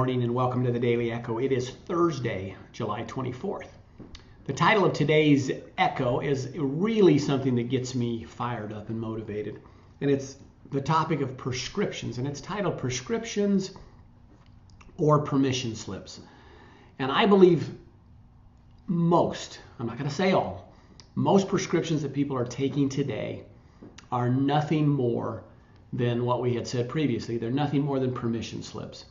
morning and welcome to the Daily Echo. It is Thursday, July 24th. The title of today's Echo is really something that gets me fired up and motivated. And it's the topic of prescriptions. And it's titled Prescriptions or Permission Slips. And I believe most, I'm not going to say all, most prescriptions that people are taking today are nothing more than what we had said previously. They're nothing more than permission slips.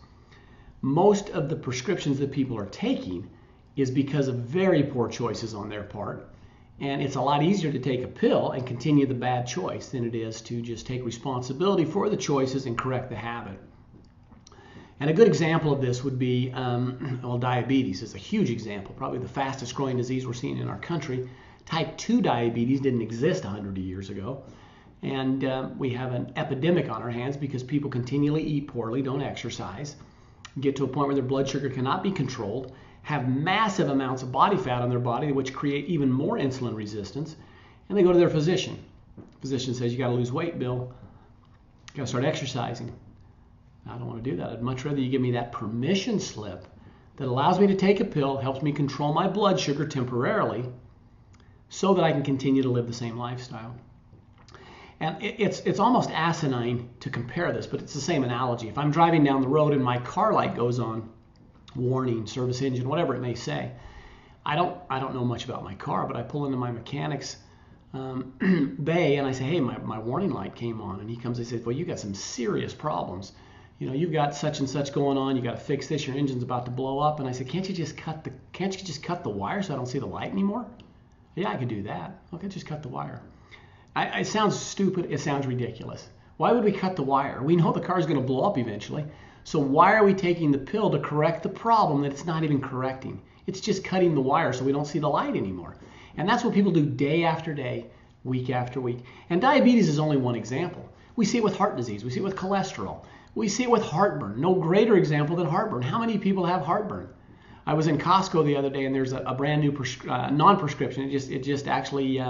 Most of the prescriptions that people are taking is because of very poor choices on their part. And it's a lot easier to take a pill and continue the bad choice than it is to just take responsibility for the choices and correct the habit. And a good example of this would be, diabetes is a huge example, probably the fastest growing disease we're seeing in our country. Type 2 diabetes didn't exist 100 years ago. And we have an epidemic on our hands because people continually eat poorly, don't exercise, get to a point where their blood sugar cannot be controlled, have massive amounts of body fat on their body, which create even more insulin resistance, and they go to their physician. The physician says, you got to lose weight, Bill. You got to start exercising. I don't want to do that. I'd much rather you give me that permission slip that allows me to take a pill, helps me control my blood sugar temporarily, so that I can continue to live the same lifestyle. And it's almost asinine to compare this, but it's the same analogy. If I'm driving down the road and my car light goes on, warning, service engine, whatever it may say, I don't know much about my car, but I pull into my mechanic's bay and I say, hey, my warning light came on. And he comes and says, well, you got some serious problems. You know, you've got such and such going on. You got to fix this. Your engine's about to blow up. And I said, can't you just cut the wire so I don't see the light anymore? Yeah, I could do that. Okay, just cut the wire. It sounds stupid. It sounds ridiculous. Why would we cut the wire? We know the car is going to blow up eventually. So why are we taking the pill to correct the problem that it's not even correcting? It's just cutting the wire so we don't see the light anymore. And that's what people do day after day, week after week. And diabetes is only one example. We see it with heart disease. We see it with cholesterol. We see it with heartburn. No greater example than heartburn. How many people have heartburn? I was in Costco the other day and there's a brand new non-prescription. It just actually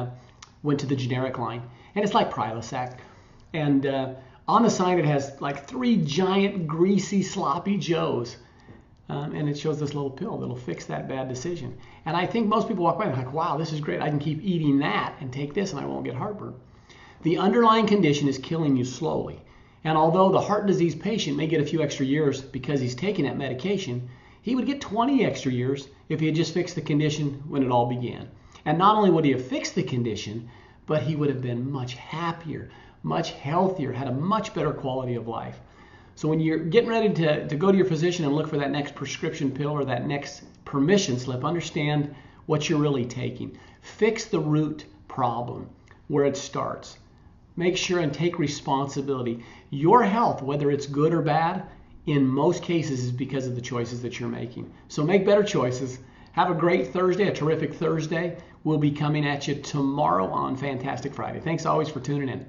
went to the generic line, and it's like Prilosec. And on the sign it has like 3 giant greasy sloppy joes, and it shows this little pill that'll fix that bad decision. And I think most people walk by and they're like, wow, this is great, I can keep eating that and take this and I won't get heartburn. The underlying condition is killing you slowly, and although the heart disease patient may get a few extra years because he's taking that medication, he would get 20 extra years if he had just fixed the condition when it all began. And not only would he have fixed the condition, but he would have been much happier, much healthier, had a much better quality of life. So when you're getting ready to go to your physician and look for that next prescription pill or that next permission slip, understand what you're really taking. Fix the root problem where it starts. Make sure and take responsibility. Your health, whether it's good or bad, in most cases is because of the choices that you're making. So make better choices. Have a great Thursday, a terrific Thursday. We'll be coming at you tomorrow on Fantastic Friday. Thanks always for tuning in.